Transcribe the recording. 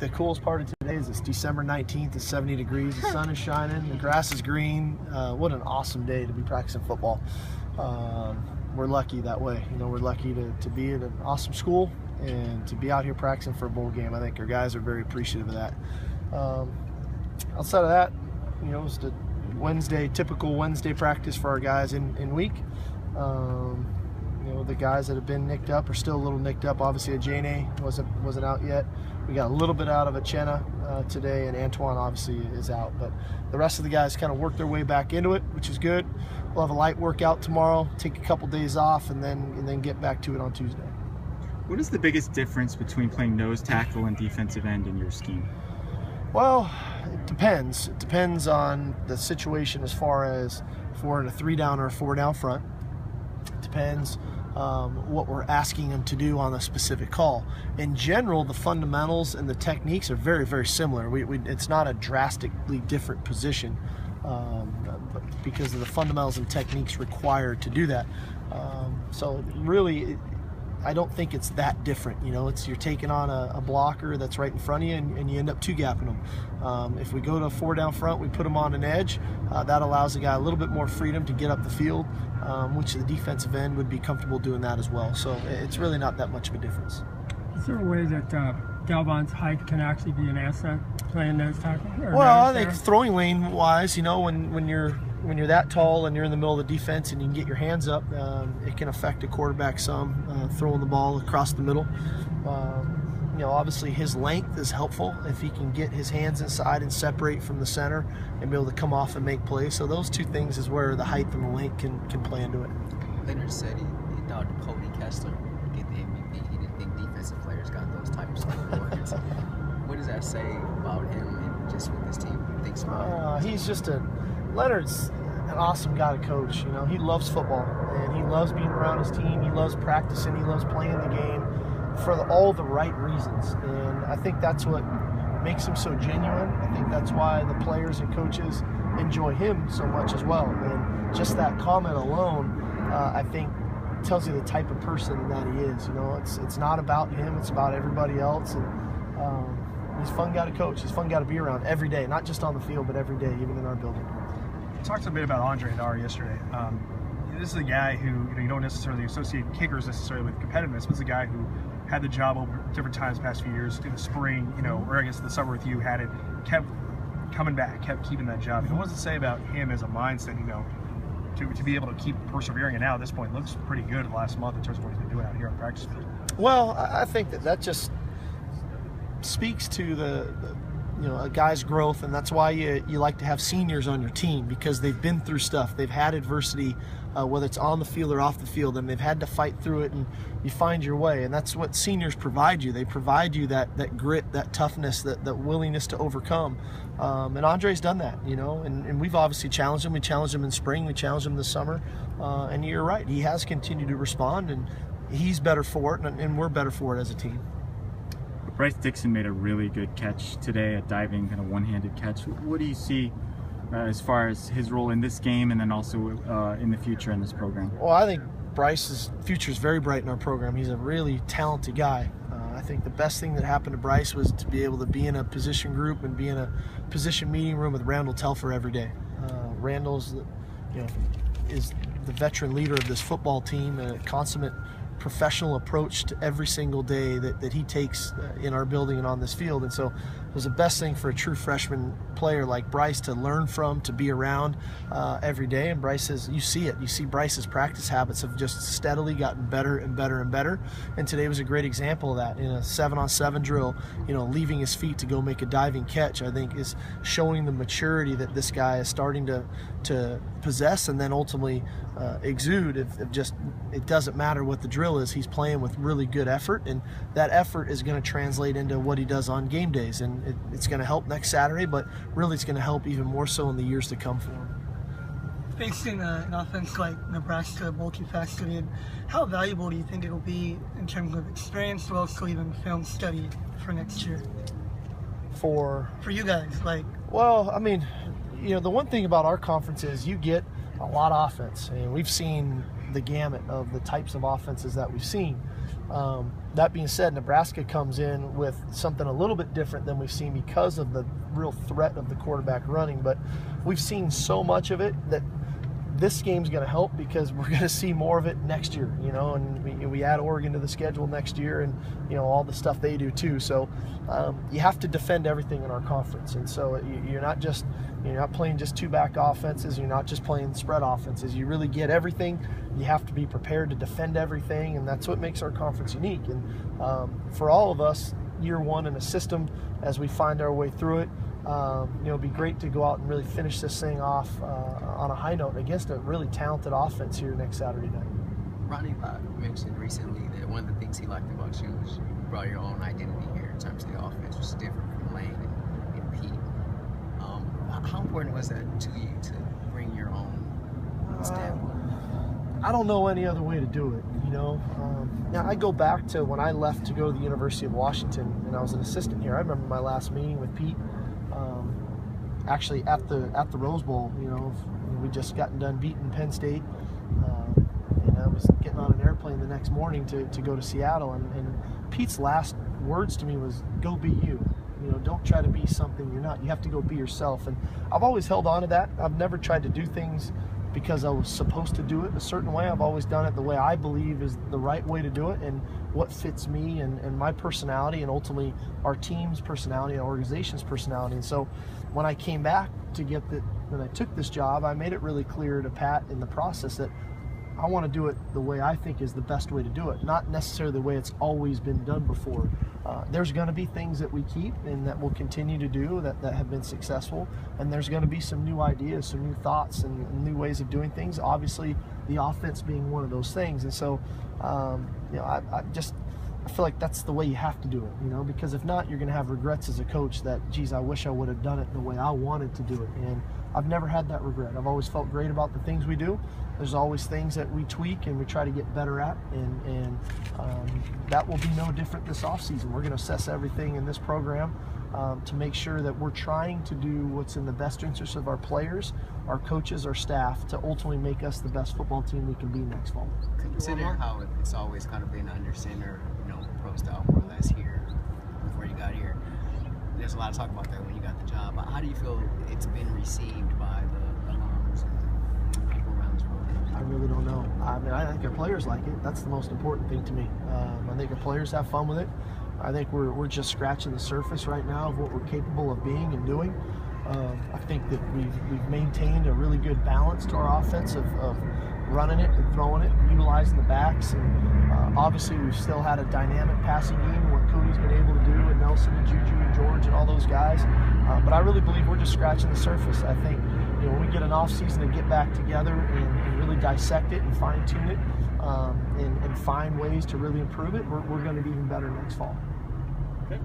the coolest part of today is it's December 19th, it's 70 degrees, the sun is shining, the grass is green. What an awesome day to be practicing football. We're lucky that way. We're lucky to be at an awesome school and to be out here practicing for a bowl game. I think our guys are very appreciative of that. Outside of that, it's the typical Wednesday practice for our guys in week. The guys that have been nicked up are still a little nicked up. Obviously, Ajane wasn't out yet. We got a little bit out of Achenna today, and Antoine obviously is out. But the rest of the guys kind of work their way back into it, which is good. We'll have a light workout tomorrow, take a couple days off, and then get back to it on Tuesday. What is the biggest difference between playing nose tackle and defensive end in your scheme? Well, it depends. It depends on the situation as far as if we're in a 3-down or a 4-down front. It depends what we're asking them to do on a specific call. In general, the fundamentals and the techniques are very, very similar. It's not a drastically different position because of the fundamentals and techniques required to do that. So really, I don't think it's that different. You're taking on a blocker that's right in front of you, and you end up two-gapping them. If we go to a 4-down front, we put them on an edge. That allows the guy a little bit more freedom to get up the field, which the defensive end would be comfortable doing that as well. So it's really not that much of a difference. Is there a way that Galvan's height can actually be an asset playing nose tackle? Well, I think throwing lane-wise, when you're that tall and you're in the middle of the defense and you can get your hands up, it can affect a quarterback some, throwing the ball across the middle. Obviously his length is helpful if he can get his hands inside and separate from the center and be able to come off and make plays. So those two things is where the height and the length can play into it. Leonard said he thought Cody Kessler would get the MVP. He didn't think defensive players got those types of awards. What does that say about him and just what this team thinks about him? Leonard's an awesome guy to coach. He loves football and he loves being around his team. He loves practicing. He loves playing the game for all the right reasons. And I think that's what makes him so genuine. I think that's why the players and coaches enjoy him so much as well. And just that comment alone, I think, tells you the type of person that he is. It's not about him. It's about everybody else. And he's a fun guy to coach. He's a fun guy to be around every day, not just on the field, but every day, even in our building. Talked a bit about Andre Dar yesterday. This is a guy who you don't necessarily associate kickers necessarily with competitiveness, but it's a guy who had the job over different times the past few years. In the spring, or I guess the summer with you, had it, kept coming back, kept keeping that job. What does it say about him as a mindset, to be able to keep persevering? And now at this point, looks pretty good the last month in terms of what he's been doing out here on the practice field. Well, I think that just speaks to a guy's growth, and that's why you like to have seniors on your team, because they've been through stuff. They've had adversity, whether it's on the field or off the field, and they've had to fight through it, and you find your way. And that's what seniors provide you. They provide you that grit, that toughness, that willingness to overcome. And Andre's done that, and we've obviously challenged him. We challenged him in spring. We challenged him this summer. And you're right. He has continued to respond, and he's better for it, and we're better for it as a team. Bryce Dixon made a really good catch today, a diving kind of one-handed catch. What do you see as far as his role in this game and then also in the future in this program? Well, I think Bryce's future is very bright in our program. He's a really talented guy. I think the best thing that happened to Bryce was to be able to be in a position group and be in a position meeting room with Randall Telfer every day. Randall's, is the veteran leader of this football team, and a consummate professional approach to every single day that he takes in our building and on this field. And so it was the best thing for a true freshman player like Bryce to learn from, to be around every day. And Bryce says, you see it. You see Bryce's practice habits have just steadily gotten better and better and better. And today was a great example of that. In a 7-on-7 drill, leaving his feet to go make a diving catch, I think is showing the maturity that this guy is starting to possess and then ultimately exude. It doesn't matter what the drill is. He's playing with really good effort, and that effort is going to translate into what he does on game days. And it's going to help next Saturday, but really it's going to help even more so in the years to come for him. Facing an offense like Nebraska, multifaceted, how valuable do you think it will be in terms of experience, but also even film study for next year? For you guys, Well, I mean, the one thing about our conference is you get a lot of offense, and we've seen the gamut of the types of offenses that we've seen. That being said, Nebraska comes in with something a little bit different than we've seen because of the real threat of the quarterback running, but we've seen so much of it that this game's going to help because we're going to see more of it next year, and we add Oregon to the schedule next year, and all the stuff they do too. So you have to defend everything in our conference, and so you're not playing just two-back offenses. You're not just playing spread offenses. You really get everything. You have to be prepared to defend everything, and that's what makes our conference unique. And for all of us, year one in a system, as we find our way through it, it'd be great to go out and really finish this thing off on a high note against a really talented offense here next Saturday night. Ronnie mentioned recently that one of the things he liked about you was you brought your own identity here in terms of the offense, which is different from Lane and Pete. How important was that to you to bring your own stamp? I don't know any other way to do it, Now, I go back to when I left to go to the University of Washington, and I was an assistant here. I remember my last meeting with Pete, actually at the Rose Bowl. We just gotten done beating Penn State, and I was getting on an airplane the next morning to go to Seattle. And Pete's last words to me was, "Go be you. Don't try to be something you're not. You have to go be yourself." And I've always held on to that. I've never tried to do things because I was supposed to do it a certain way. I've always done it the way I believe is the right way to do it and what fits me and my personality, and ultimately our team's personality and organization's personality. And so when I came back when I took this job, I made it really clear to Pat in the process that I want to do it the way I think is the best way to do it, not necessarily the way it's always been done before. There's going to be things that we keep and that we'll continue to do that have bbeen successful, and there's going to be some new ideas, some new thoughts, and new ways of doing things. Obviously, the offense being one of those things. And so, I feel like that's the way you have to do it, because if not, you're going to have regrets as a coach that, geez, I wish I would have done it the way I wanted to do it. And I've never had that regret. I've always felt great about the things we do. There's always things that we tweak and we try to get better at, and that will be no different this offseason. We're going to assess everything in this program to make sure that we're trying to do what's in the best interest of our players, our coaches, our staff, to ultimately make us the best football team we can be next fall. Considering how it's always kind of been under center, pro style more or less here before you got here, there's a lot of talk about that when you got the job. How do you feel it's been received by the alums and people around this program? I really don't know. I mean, I think our players like it. That's the most important thing to me. I think our players have fun with it. I think we're just scratching the surface right now of what we're capable of being and doing. I think that we've maintained a really good balance to our offense of running it and throwing it, and utilizing the backs, and obviously we've still had a dynamic passing game, what Cody's been able to do, and Nelson and Juju and George and all those guys. But I really believe we're just scratching the surface. I think when we get an off season to get back together and really dissect it and fine tune it and find ways to really improve it, we're going to be even better next fall. Okay.